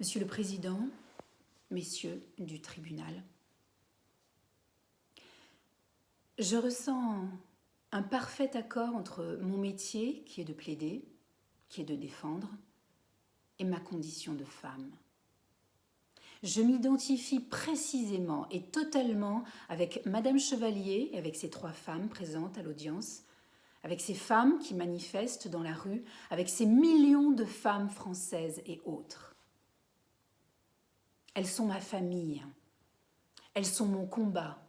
Monsieur le Président, Messieurs du tribunal, je ressens un parfait accord entre mon métier, qui est de plaider, qui est de défendre, et ma condition de femme. Je m'identifie précisément et totalement avec Madame Chevalier et avec ces 3 femmes présentes à l'audience, avec ces femmes qui manifestent dans la rue, avec ces millions de femmes françaises et autres. Elles sont ma famille, elles sont mon combat,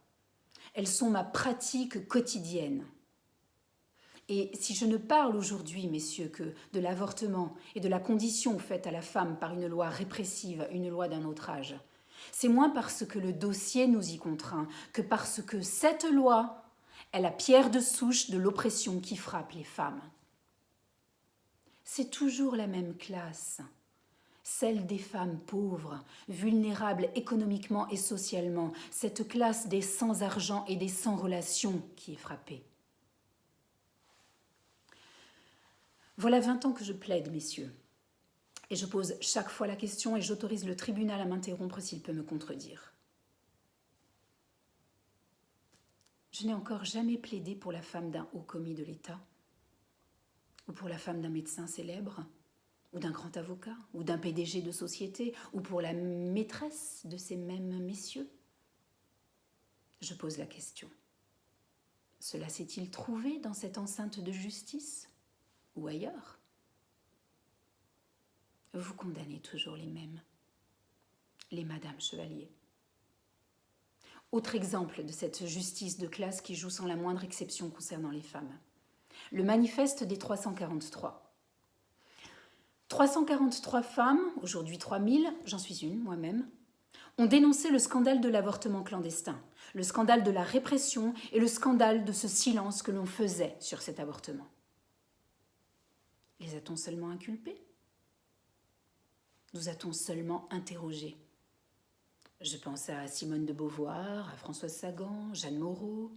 elles sont ma pratique quotidienne. Et si je ne parle aujourd'hui, messieurs, que de l'avortement et de la condition faite à la femme par une loi répressive, une loi d'un autre âge, c'est moins parce que le dossier nous y contraint que parce que cette loi est la pierre de souche de l'oppression qui frappe les femmes. C'est toujours la même classe, celle des femmes pauvres, vulnérables économiquement et socialement, cette classe des sans-argent et des sans-relations qui est frappée. Voilà 20 ans que je plaide, messieurs, et je pose chaque fois la question et j'autorise le tribunal à m'interrompre s'il peut me contredire. Je n'ai encore jamais plaidé pour la femme d'un haut commis de l'État, ou pour la femme d'un médecin célèbre, ou d'un grand avocat, ou d'un PDG de société, ou pour la maîtresse de ces mêmes messieurs. Je pose la question. Cela s'est-il trouvé dans cette enceinte de justice ou ailleurs? Vous condamnez toujours les mêmes, les Madame Chevalier. Autre exemple de cette justice de classe qui joue sans la moindre exception concernant les femmes. Le manifeste des 343. 343 femmes, aujourd'hui 3000, j'en suis une moi-même, ont dénoncé le scandale de l'avortement clandestin, le scandale de la répression et le scandale de ce silence que l'on faisait sur cet avortement. Les a-t-on seulement inculpés? Nous a-t-on seulement interrogés? Je pense à Simone de Beauvoir, à Françoise Sagan, Jeanne Moreau.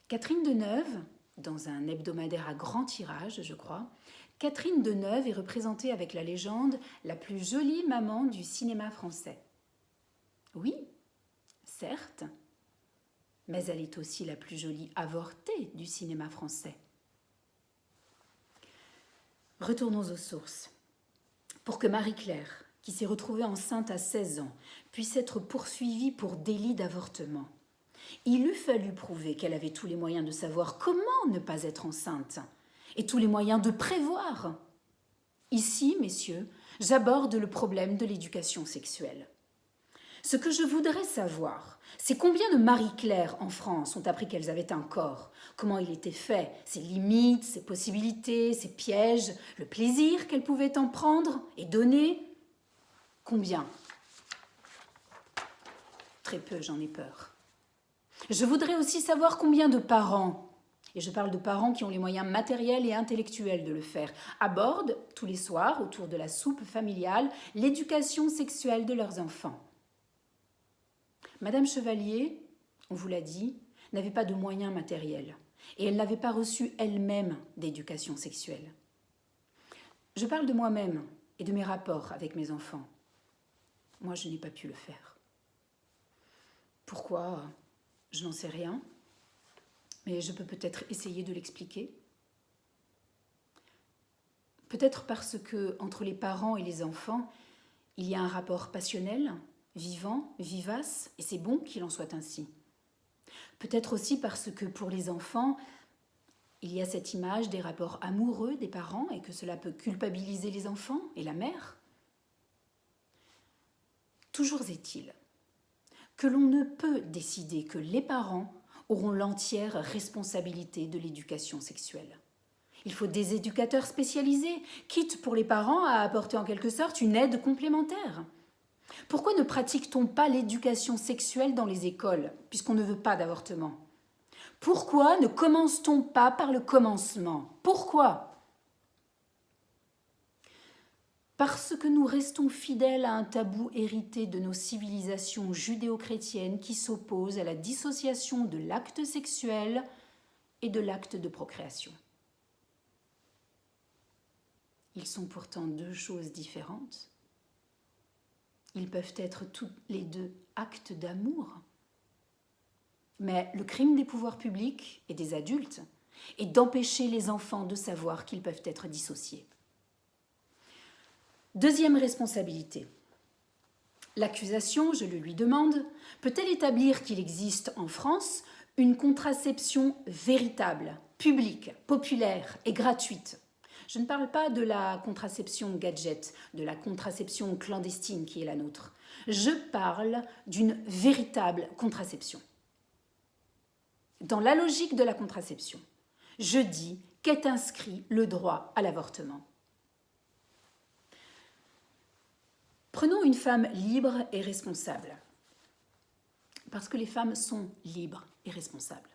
Catherine Deneuve, dans un hebdomadaire à grand tirage, je crois, Catherine Deneuve est représentée avec la légende la plus jolie maman du cinéma français. Oui, certes, mais elle est aussi la plus jolie avortée du cinéma français. Retournons aux sources. Pour que Marie-Claire, qui s'est retrouvée enceinte à 16 ans, puisse être poursuivie pour délit d'avortement, il eût fallu prouver qu'elle avait tous les moyens de savoir comment ne pas être enceinte et tous les moyens de prévoir. Ici, messieurs, j'aborde le problème de l'éducation sexuelle. Ce que je voudrais savoir, c'est combien de Marie-Claire en France ont appris qu'elles avaient un corps, comment il était fait, ses limites, ses possibilités, ses pièges, le plaisir qu'elles pouvaient en prendre et donner. Combien? Très peu, j'en ai peur. Je voudrais aussi savoir combien de parents, et je parle de parents qui ont les moyens matériels et intellectuels de le faire, abordent tous les soirs, autour de la soupe familiale, l'éducation sexuelle de leurs enfants. Madame Chevalier, on vous l'a dit, n'avait pas de moyens matériels et elle n'avait pas reçu elle-même d'éducation sexuelle. Je parle de moi-même et de mes rapports avec mes enfants. Moi, je n'ai pas pu le faire. Pourquoi? Je n'en sais rien, mais je peux peut-être essayer de l'expliquer. Peut-être parce que entre les parents et les enfants, il y a un rapport passionnel, vivant, vivace, et c'est bon qu'il en soit ainsi. Peut-être aussi parce que pour les enfants, il y a cette image des rapports amoureux des parents et que cela peut culpabiliser les enfants et la mère. Toujours est-il que l'on ne peut décider que les parents auront l'entière responsabilité de l'éducation sexuelle. Il faut des éducateurs spécialisés, quitte pour les parents à apporter en quelque sorte une aide complémentaire. Pourquoi ne pratique-t-on pas l'éducation sexuelle dans les écoles, puisqu'on ne veut pas d'avortement? Pourquoi ne commence-t-on pas par le commencement? Pourquoi? Parce que nous restons fidèles à un tabou hérité de nos civilisations judéo-chrétiennes qui s'oppose à la dissociation de l'acte sexuel et de l'acte de procréation. Ils sont pourtant 2 choses différentes. Ils peuvent être tous les deux actes d'amour. Mais le crime des pouvoirs publics et des adultes est d'empêcher les enfants de savoir qu'ils peuvent être dissociés. Deuxième responsabilité. L'accusation, je le lui demande, peut-elle établir qu'il existe en France une contraception véritable, publique, populaire et gratuite? Je ne parle pas de la contraception gadget, de la contraception clandestine qui est la nôtre. Je parle d'une véritable contraception. Dans la logique de la contraception, je dis qu'est inscrit le droit à l'avortement. Prenons une femme libre et responsable, parce que les femmes sont libres et responsables.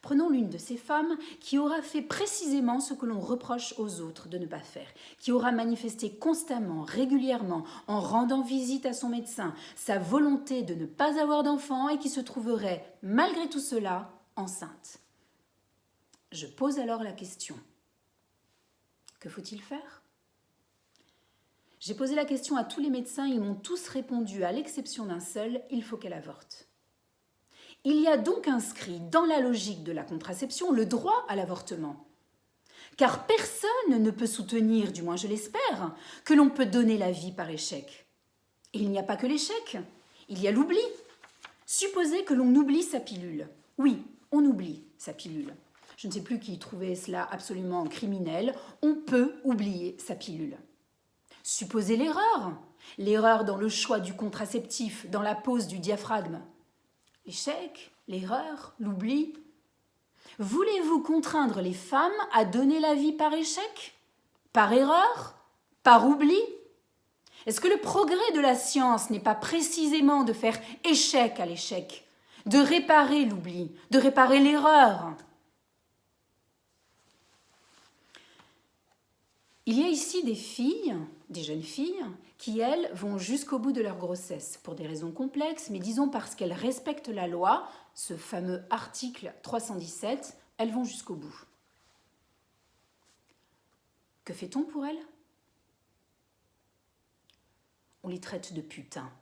Prenons l'une de ces femmes qui aura fait précisément ce que l'on reproche aux autres de ne pas faire, qui aura manifesté constamment, régulièrement, en rendant visite à son médecin, sa volonté de ne pas avoir d'enfant et qui se trouverait, malgré tout cela, enceinte. Je pose alors la question, que faut-il faire ? J'ai posé la question à tous les médecins, ils m'ont tous répondu, à l'exception d'un seul, il faut qu'elle avorte. Il y a donc inscrit dans la logique de la contraception le droit à l'avortement. Car personne ne peut soutenir, du moins je l'espère, que l'on peut donner la vie par échec. Et il n'y a pas que l'échec, il y a l'oubli. Supposez que l'on oublie sa pilule. Oui, on oublie sa pilule. Je ne sais plus qui trouvait cela absolument criminel. On peut oublier sa pilule. Supposez l'erreur dans le choix du contraceptif, dans la pose du diaphragme. L'échec, l'erreur, l'oubli. Voulez-vous contraindre les femmes à donner la vie par échec? Par erreur? Par oubli? Est-ce que le progrès de la science n'est pas précisément de faire échec à l'échec, de réparer l'oubli, de réparer l'erreur? Il y a ici des filles, des jeunes filles, qui, elles, vont jusqu'au bout de leur grossesse, pour des raisons complexes, mais disons parce qu'elles respectent la loi, ce fameux article 317, elles vont jusqu'au bout. Que fait-on pour elles? On les traite de putains,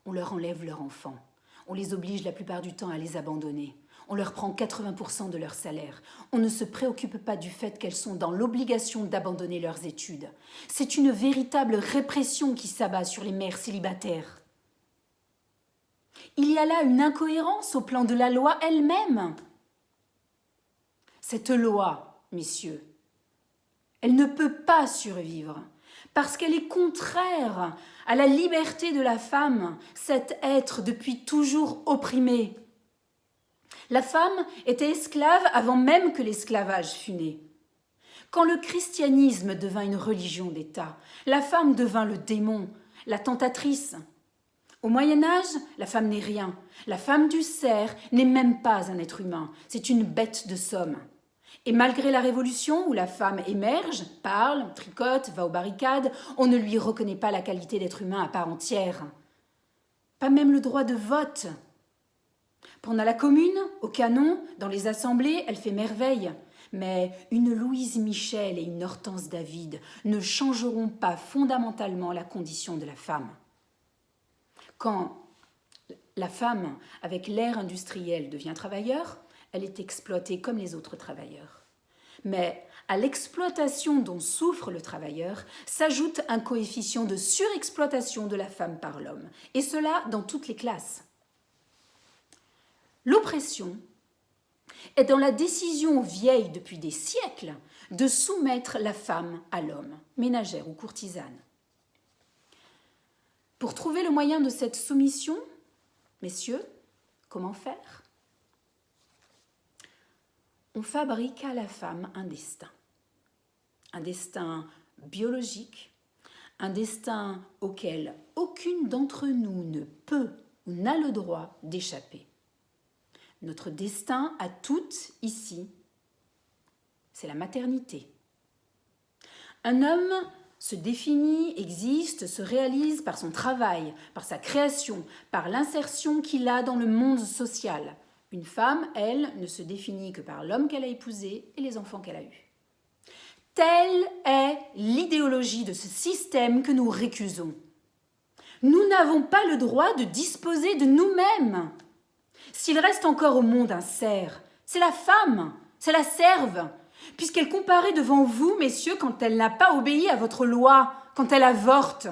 on leur enlève leur enfant, on les oblige la plupart du temps à les abandonner. On leur prend 80% de leur salaire. On ne se préoccupe pas du fait qu'elles sont dans l'obligation d'abandonner leurs études. C'est une véritable répression qui s'abat sur les mères célibataires. Il y a là une incohérence au plan de la loi elle-même. Cette loi, messieurs, elle ne peut pas survivre parce qu'elle est contraire à la liberté de la femme, cet être depuis toujours opprimé. La femme était esclave avant même que l'esclavage fût né. Quand le christianisme devint une religion d'État, la femme devint le démon, la tentatrice. Au Moyen-Âge, la femme n'est rien. La femme du cerf n'est même pas un être humain, c'est une bête de somme. Et malgré la Révolution, où la femme émerge, parle, tricote, va aux barricades, on ne lui reconnaît pas la qualité d'être humain à part entière. Pas même le droit de vote. Pendant la Commune, au canon, dans les assemblées, elle fait merveille. Mais une Louise Michel et une Hortense David ne changeront pas fondamentalement la condition de la femme. Quand la femme, avec l'ère industrielle, devient travailleur, elle est exploitée comme les autres travailleurs. Mais à l'exploitation dont souffre le travailleur s'ajoute un coefficient de surexploitation de la femme par l'homme, et cela dans toutes les classes. L'oppression est dans la décision vieille depuis des siècles de soumettre la femme à l'homme, ménagère ou courtisane. Pour trouver le moyen de cette soumission, messieurs, comment faire? On fabrique à la femme un destin biologique, un destin auquel aucune d'entre nous ne peut ou n'a le droit d'échapper. Notre destin à toutes ici, c'est la maternité. Un homme se définit, existe, se réalise par son travail, par sa création, par l'insertion qu'il a dans le monde social. Une femme, elle, ne se définit que par l'homme qu'elle a épousé et les enfants qu'elle a eus. Telle est l'idéologie de ce système que nous récusons. Nous n'avons pas le droit de disposer de nous-mêmes. S'il reste encore au monde un cerf, c'est la femme, c'est la serve, puisqu'elle comparaît devant vous, messieurs, quand elle n'a pas obéi à votre loi, quand elle avorte.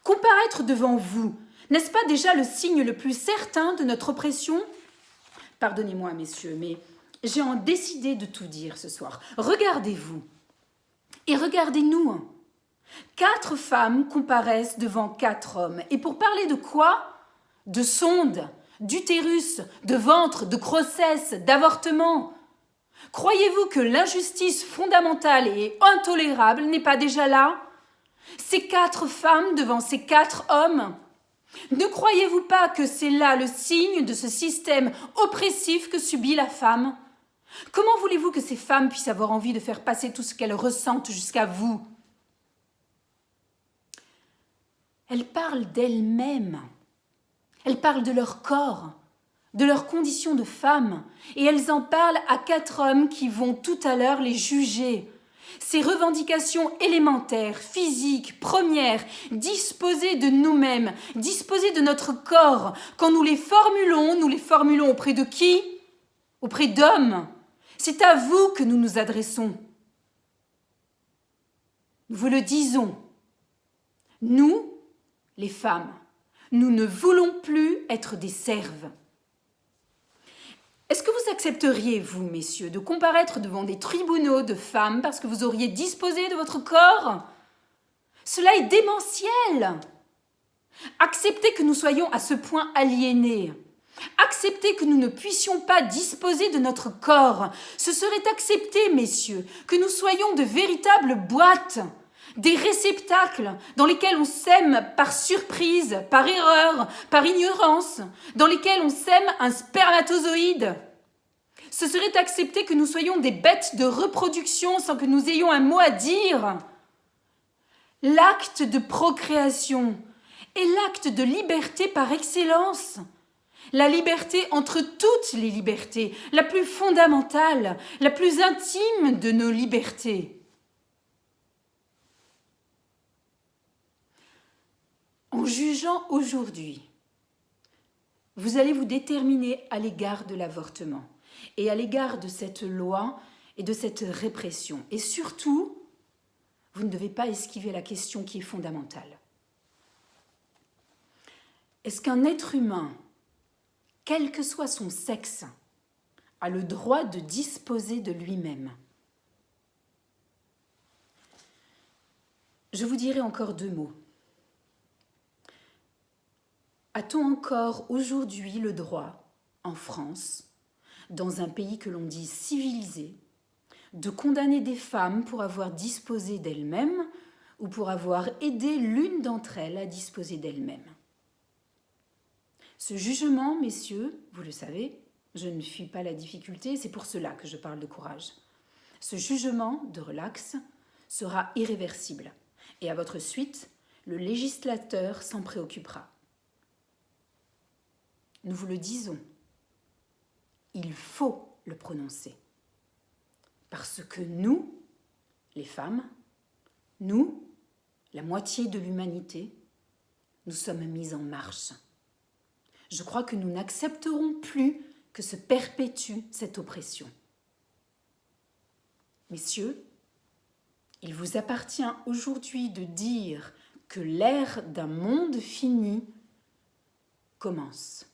Comparaître devant vous, n'est-ce pas déjà le signe le plus certain de notre oppression ? Pardonnez-moi, messieurs, mais j'ai décidé de tout dire ce soir. Regardez-vous et regardez-nous. 4 femmes comparaissent devant 4 hommes. Et pour parler de quoi ? De sonde, d'utérus, de ventre, de grossesse, d'avortement. Croyez-vous que l'injustice fondamentale et intolérable n'est pas déjà là ? Ces 4 femmes devant ces 4 hommes ? Ne croyez-vous pas que c'est là le signe de ce système oppressif que subit la femme ? Comment voulez-vous que ces femmes puissent avoir envie de faire passer tout ce qu'elles ressentent jusqu'à vous ? Elles parlent d'elles-mêmes. Elles parlent de leur corps, de leur condition de femme, et elles en parlent à 4 hommes qui vont tout à l'heure les juger. Ces revendications élémentaires, physiques, premières, disposées de nous-mêmes, disposées de notre corps, quand nous les formulons auprès de qui ? Auprès d'hommes. C'est à vous que nous nous adressons. Nous vous le disons. Nous, les femmes, nous ne voulons plus être des serves. Est-ce que vous accepteriez, vous, messieurs, de comparaître devant des tribunaux de femmes parce que vous auriez disposé de votre corps ? Cela est démentiel. Acceptez que nous soyons à ce point aliénés. Accepter que nous ne puissions pas disposer de notre corps. Ce serait accepter, messieurs, que nous soyons de véritables boîtes, des réceptacles dans lesquels on sème par surprise, par erreur, par ignorance, dans lesquels on sème un spermatozoïde. Ce serait accepter que nous soyons des bêtes de reproduction sans que nous ayons un mot à dire. L'acte de procréation est l'acte de liberté par excellence. La liberté entre toutes les libertés, la plus fondamentale, la plus intime de nos libertés. En jugeant aujourd'hui, vous allez vous déterminer à l'égard de l'avortement et à l'égard de cette loi et de cette répression. Et surtout, vous ne devez pas esquiver la question qui est fondamentale. Est-ce qu'un être humain, quel que soit son sexe, a le droit de disposer de lui-même ? Je vous dirai encore 2 mots. A-t-on encore aujourd'hui le droit, en France, dans un pays que l'on dit civilisé, de condamner des femmes pour avoir disposé d'elles-mêmes ou pour avoir aidé l'une d'entre elles à disposer d'elle-même ? Ce jugement, messieurs, vous le savez, je ne fuis pas la difficulté, c'est pour cela que je parle de courage. Ce jugement de relax sera irréversible et à votre suite, le législateur s'en préoccupera. Nous vous le disons, il faut le prononcer. Parce que nous, les femmes, nous, la moitié de l'humanité, nous sommes mis en marche. Je crois que nous n'accepterons plus que se perpétue cette oppression. Messieurs, il vous appartient aujourd'hui de dire que l'ère d'un monde fini commence.